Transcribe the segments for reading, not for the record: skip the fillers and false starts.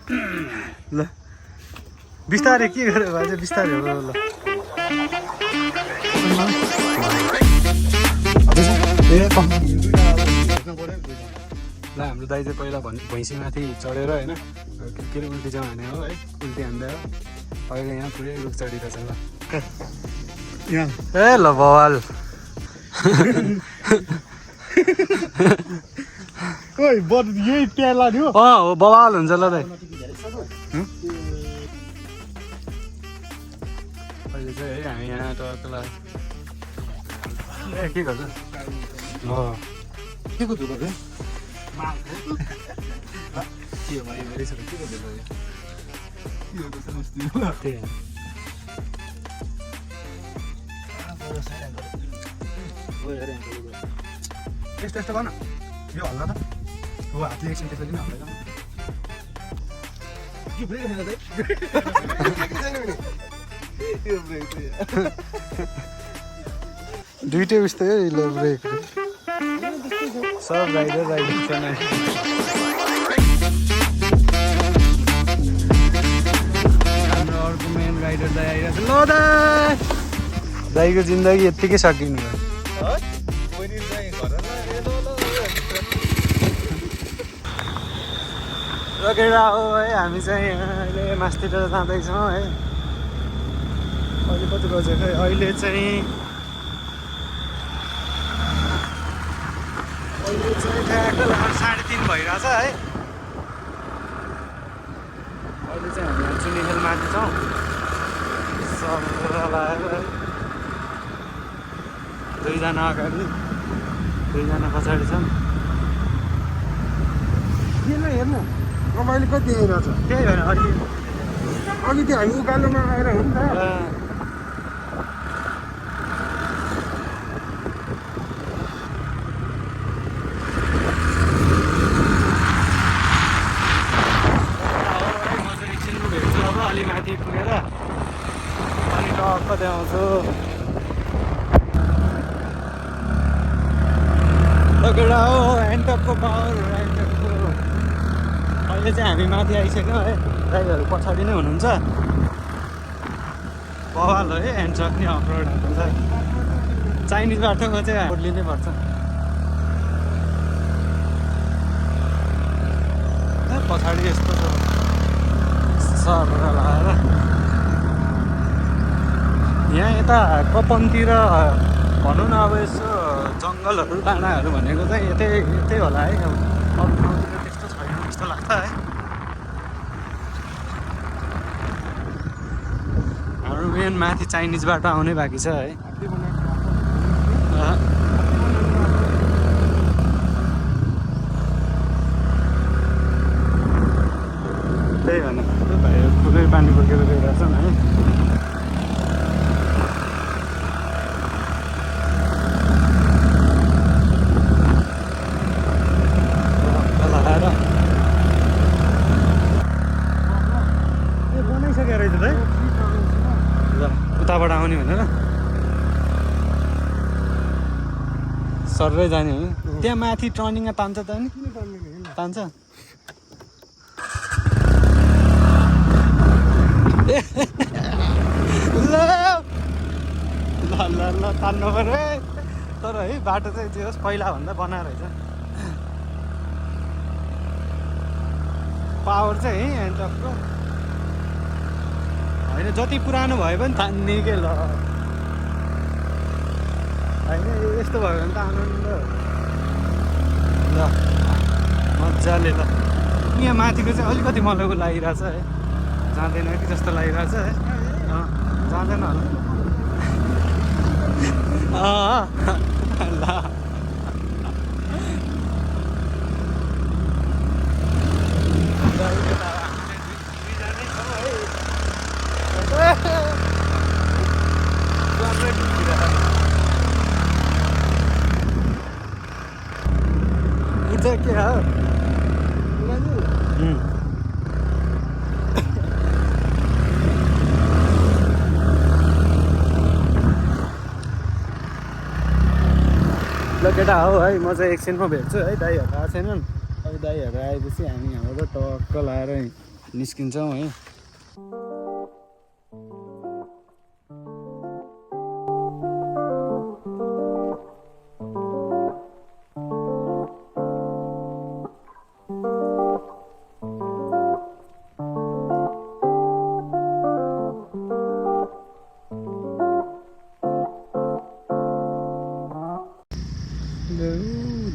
ल बिस्तारै के गरे बाजे बिस्तारै हो ल ल हाम्रो दाइ चाहिँ पहिला भैँसीमाथि चढेर होइन के अरे उल्टी जाउँ हाने हो है उल्टी हान्दै हो अहिले यहाँ पुरै रुख चढिरहेछ ल ए ल बवाल यही प्याला नि हो हो बवाल हुन्छ ल दाइ अहिले चाहिँ है हामी यहाँ टक्कलाई ए के गर्छ के को धुलो चाहिँ के हो मैले के यस्तो यस्तो गर्न यो हल्ला त हो हातले एकछिन त्यसरी नै हल्ला दुइटै उस्तै हो यो ब्रेक सब राइडर छ नै हाम्रो अर्को मेन राइडर दाइ आइरहेको छ ल दाइको जिन्दगी यत्तिकै सकिनु भयो रकेर हो है हामी चाहिँ अहिले मास्तिर जाँदैछौँ है अहिले कति बजेको है अहिले चाहिँ ठ्याक्क 3:30 भइरहेछ है अहिले चाहिँ हामी चुनिखेल माथि छौँ सब लगाएर है दुईजना अगाडि दुईजना पछाडि छन् हेर्नु अब अहिले कति आइरहेछ त्यही भएर अहिले अघि त्यो हामी उकालोमा आएर हो नि त अलि माथि पुगेर अनि टक्क देखाउँछु लगेडा हो ह्यान्डटकको पावर ह्यान्डटकको अहिले चाहिँ हामी माथि आइसक्यौँ है ड्राइभरहरू पछाडि नै हुनुहुन्छ बवाल है ह्यान्डटक नि अफरोड हुन्छ चाइनिज बाटोको चाहिँ रोड लिनै पर्छ पछाडि यस्तो सर लगाएर यहाँ यता कपनतिर भनौँ न अब यसो जङ्गलहरू डाँडाहरू भनेको चाहिँ यतै होला है अब अरू ठाउँतिर त्यस्तो छैन जस्तो लाग्छ है हाम्रो मेन माथि चाइनिज बाटो आउनै बाँकी छ है त्यही भन भाइहरू खुबै पानी बोकेर गइरहेको छन् है बनाइसकेको रहेछ त है ल उताबाट आउने भनेर सर्रै जाने हो त्यहाँ माथि टर्निङमा तान्छ त नि तान्छ ल तान्नु पऱ्यो है तर है बाटो चाहिँ त्यो पहिला भन्दा बनाएर रहेछ पावर चाहिँ है ह्यान्डटकको होइन जति पुरानो भयो पनि तान्ने के ल होइन यस्तो भयो भने त आनन्द ल मजाले ल यहाँ माथिको चाहिँ अलिकति मलाई लागिरहेछ है जाँदैन कि जस्तो लागिरहेछ है जाँदैन होला ल उठ्छ के हो ल केटा हो है म चाहिँ एकछिनमा भेट्छु है दाइहरू आएको छैनन् अब दाइहरू आएपछि हामी यहाँबाट टक्क लाएर निस्किन्छौँ है।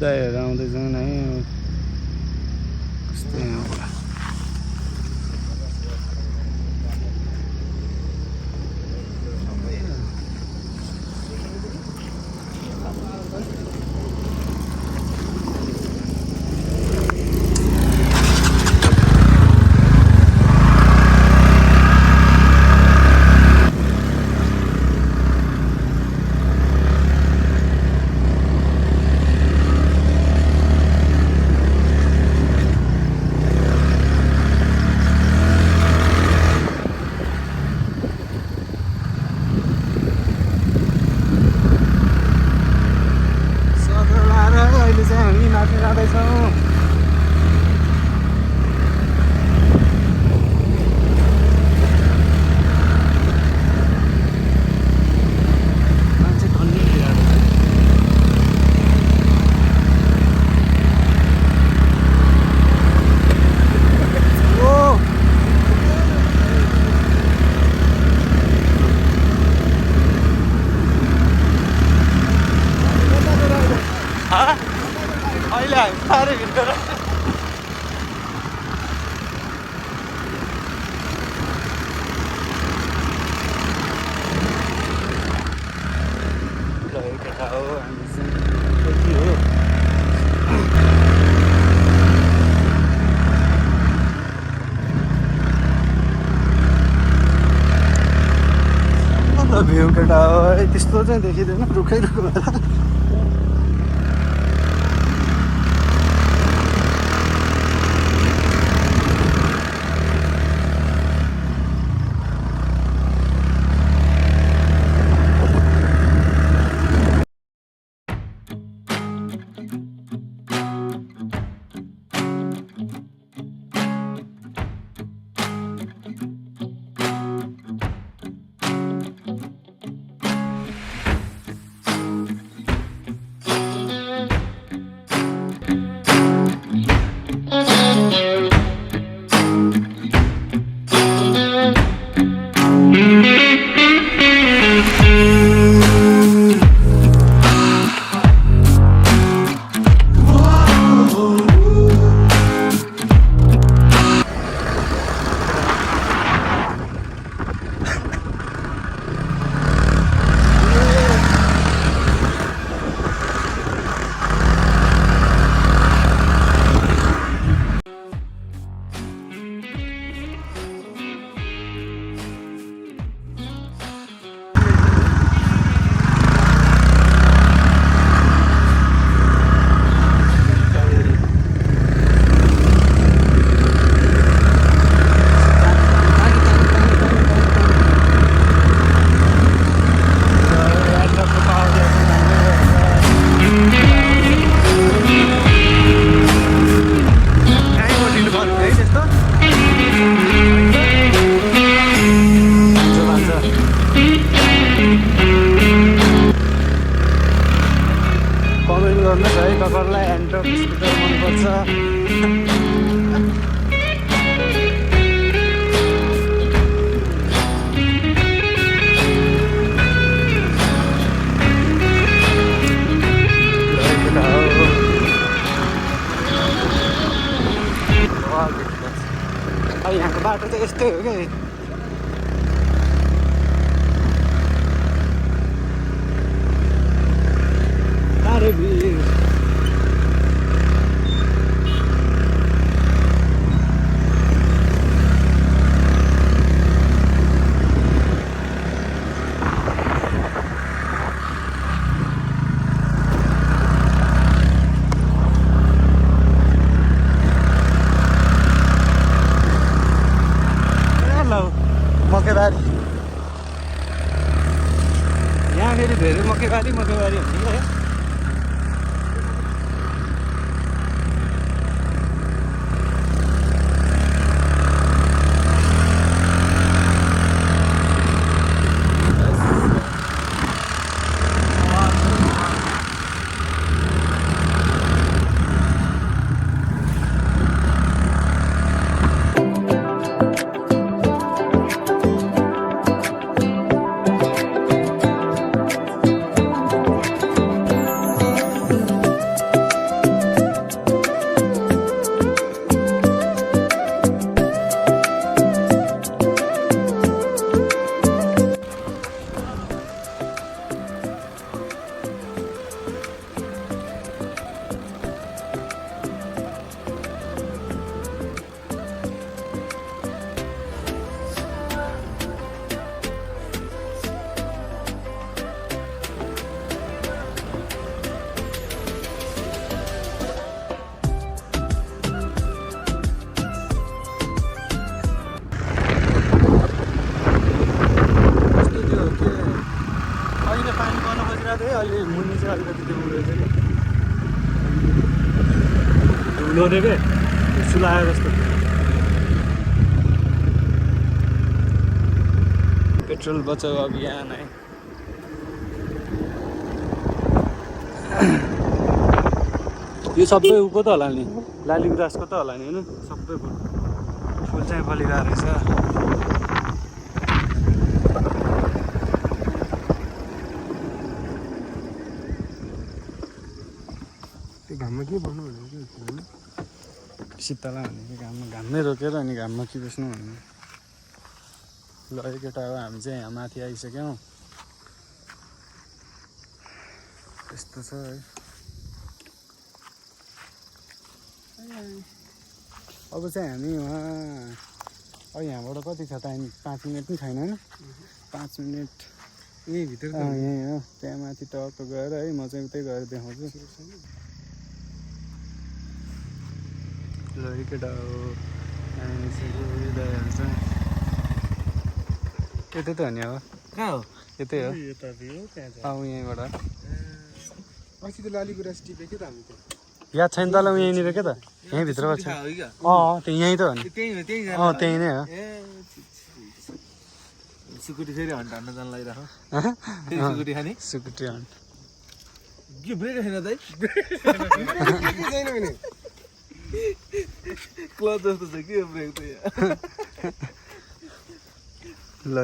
दाइहरू आउँदैछन् है। कस्तो यहाँबाट भ्यू केटा हो है। त्यस्तो चाहिँ देखिँदैन, रुखै रुख भएर। यहाँको बाटो चाहिँ यस्तै हो कि साह्रै भिड। मकैबारी यहाँ फेरि धेरै मकैबारी हुन्छ है। अलिकति त्यो उयो चाहिँ धुलो रे के सुलायो जस्तो पेट्रोल बचाउ अभियान है यो सबै उको त होला नि लाली गुराँसको त होला नि होइन सबै फुल चाहिँ फलिरहेको रहेछ घाममा के भन्नु भनेको शीतला भनेको घाममै रोकेर अनि घाममा के बस्नु भन्नु ल केटा हो हामी चाहिँ यहाँ माथि आइसक्यौँ यस्तो छ है अब चाहिँ हामी वहाँ अब यहाँबाट कति छ टाइम 5 मिनट पनि छैन होइन 5 मिनट यहीँ भित्र यहीँ हो त्यहाँ माथि टक्क गएर है म चाहिँ उतै गएर देखाउँछु ल केटा हो यतै त हो नि अब कहाँ हो यतै हो त्यहाँ अब यहीँबाट अस्ति त लाली गुराँस टिप्यो के त हामी त याद छैन तँलाई यहीँनिर के त यहीँभित्र छ त्यो यहीँ त हो नि त्यहीँ नै हो सुकुटी फेरि हन्ट हान्न जान लागिरहेको सुकुटी खाने सुकुटी हन्ट के ब्रेक छैन दाइ क्लच जस्तो छ के ब्रेक त ल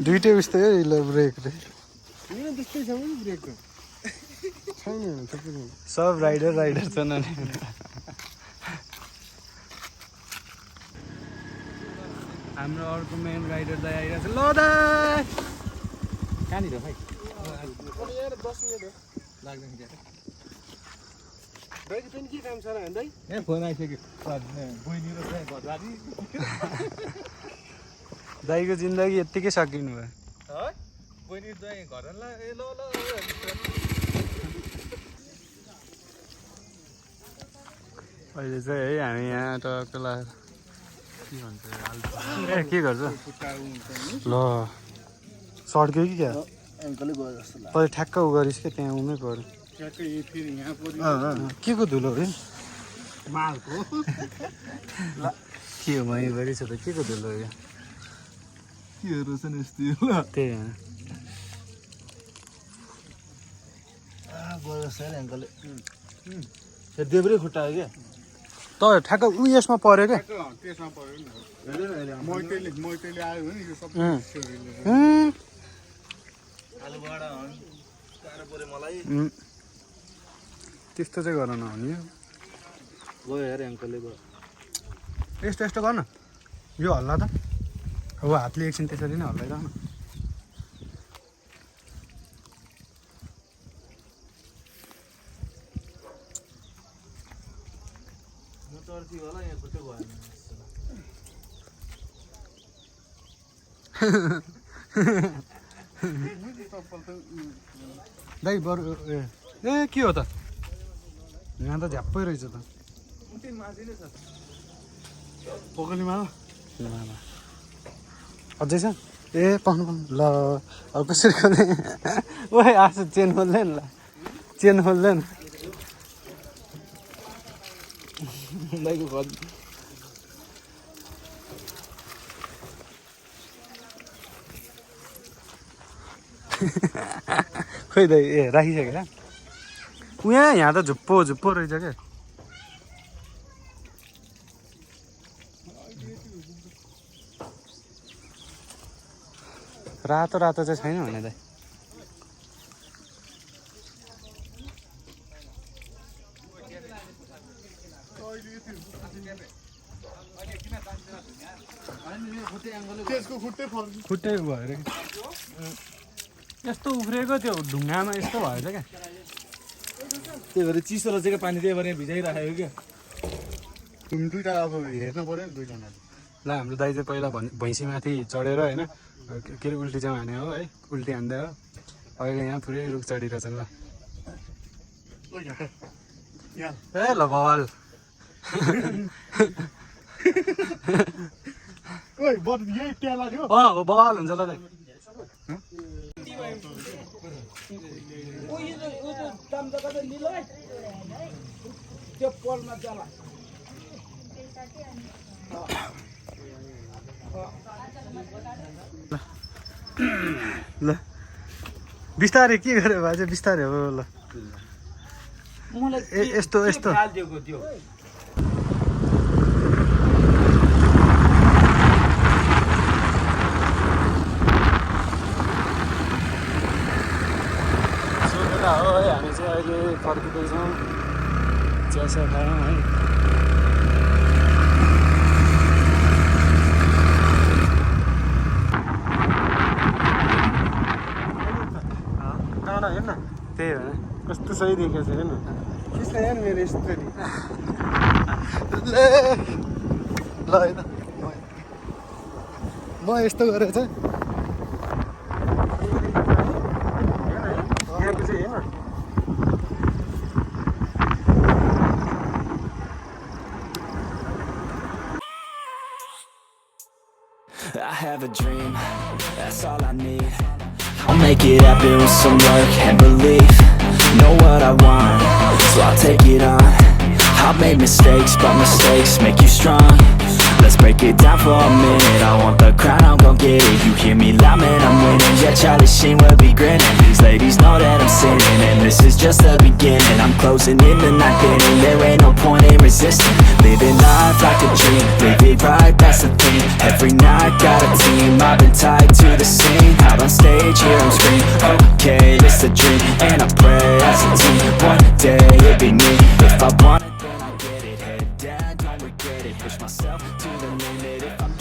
दुइटै उस्तै हो ल ब्रेक रे त्यस्तै छ नि ब्रेक छैन सब राइडर छन् अनि हाम्रो अर्को मेन राइडर दाइ आइरहेको छ ल दाइ कहाँनिर भाइ 10 मिनट हो लाग्दैन क्या दाइ पनि के काम छ र भन्दै ए फोन आइसक्यो बहिनी र घर जाने दाइको जिन्दगी यत्तिकै सकिनु भयो है बहिनी चाहिँ घर ल ए ल अहिले चाहिँ है हामी यहाँ टक्क लगाएर के गर्छ ल सड्क्यो कि क्या एङ्कलै गयो जस्तो लाग्यो तैँले ठ्याक्क उ गरिस् क्या त्यहाँ उमै पऱ्यो ठ्याक्कै फेरि यहाँ पऱ्यो के को धुलो है मालको के हो मैभरि छ त के को धुलो यो केहरू छ नि यस्तो ल त्यही गयो जस्तो यार एङ्कलले देब्रै खुट्टा हो क्या त ठ्याक्क उ यसमा पऱ्यो क्या त्यसमा पऱ्यो नि मैतेले आयो भने यो सबै आलुबाट गाह्रो पऱ्यो मलाई त्यस्तो चाहिँ गर नहुने गयो यार एङ्कलले गयो यस्तो यस्तो गर्न यो हल्ला त अब हातले एकछिन त्यसरी नै हल्लाइरहन नटर्की होला यहाँ खुट्टै भएन दाइ बरु ए के हो त यहाँ त झ्याप्पै रहेछ त पोखरीमा अझै छ ए पाउनु ल अब कसरी खोल्ने ओए आसु चेन खोल्दैन ल चेन खोल्दैन दाइको घर खोइ दाइ ए राखिसक्यो यहाँ त झुप्पो रहेछ क्या रातो चाहिँ छैन भने दाइ खुट्टै भएर यस्तो उफ्रिएको त्यो ढुङ्गामा यस्तो भएछ क्या त्यही भएर चिसो रहेछ क्या पानी त्यही भएर भिजाइराखेको क्या दुईटा अब हेर्नु पर्यो नि दुईजना ल हाम्रो दाइ चाहिँ पहिला भैँसीमाथि चढेर होइन के अरे उल्टी चाहिँ हाने हो है उल्टी हान्दै हो अहिले यहाँ पुरै रुख चढिरहेछ ल ए ल बवाल ओइ बरु यही टेला थियो हो बवाल हुन्छ ल दाइ ल बिस्तारै के गरे भए चाहिँ बिस्तारै हो ल यस्तो यस्तो हो है हामी चाहिँ अहिले फर्किँदैछौँ चियासिया खायौँ है टाढा हेर्न त्यही भएर कस्तो सही देखेको छ हेर्न किसले हेर्नु मेरो यस्तो नि ल है त म यस्तो गरेर चाहिँ यहाँको चाहिँ हेर्न I have a dream, that's all I need. I'll make it happen with some work and belief. Know what I want, so I'll take it on. I've made mistakes, but mistakes make you strong. Let's break it down for a minute. I want the crown, I'm gon' get it. You hear me loud, man, I'm winning. Yeah, Charlie Sheen will be grinning. These ladies know that I'm sinning, and this is just the beginning. I'm closing in the ninth inning. There ain't no point in resisting. Living life like a dream, live it right, that's the thing. Every night, got a team, I've been tied to the scene. Out on stage, hear them scream. Okay, it's a dream, and I pray as a team. One day, it'll be me. If I want it, then I get it. Head down, don't regret it. Push myself to the limit. If I'm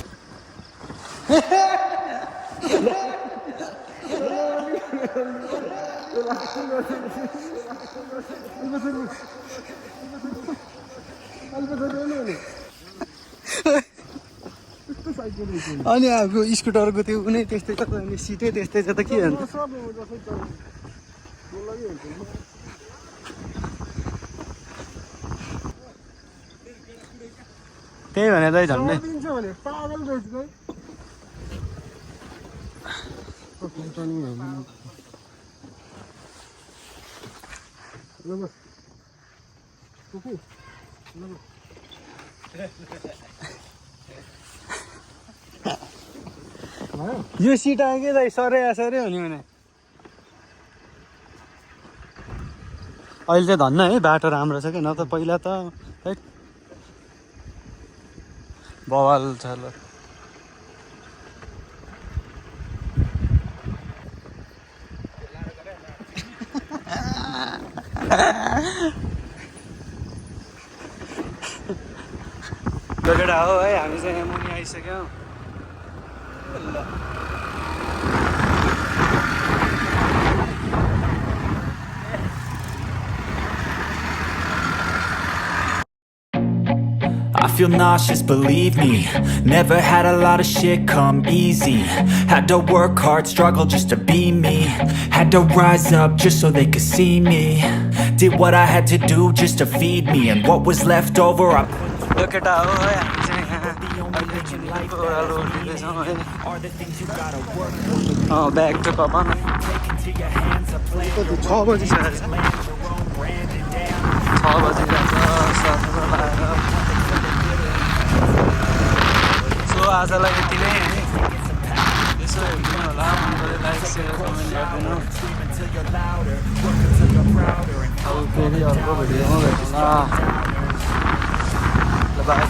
अनि अब स्कुटरको त्यो कुनै त्यस्तै छ अनि सिटै त्यस्तै छ त के हुन्छ त्यही भनेर झन्डै भने पागल रहेछ यो सिट आयो कि दाइ सरे हो नि भने अहिले चाहिँ धन्न है बाटो राम्रो छ कि न त पहिला त बवाल छ ल गगडा हो है हामी चाहिँ यहाँ मुनि आइसक्यौँ I feel nauseous, believe me. Never had a lot of shit come easy. Had to work hard, struggle just to be me. Had to rise up just so they could see me. Did what I had to do just to feed me. And what was left over, I केटा हो है हामी चाहिँ यहाँ back to कमान 6 बजिसकेको छ 6 बजिरहेको छ सो आजलाई यति नै है यसो हेरिदिनु होला लाइक सेयर कमेन्ट गरिदिनु अब फेरि अर्को भिडियोमा भेटौँला ल बाई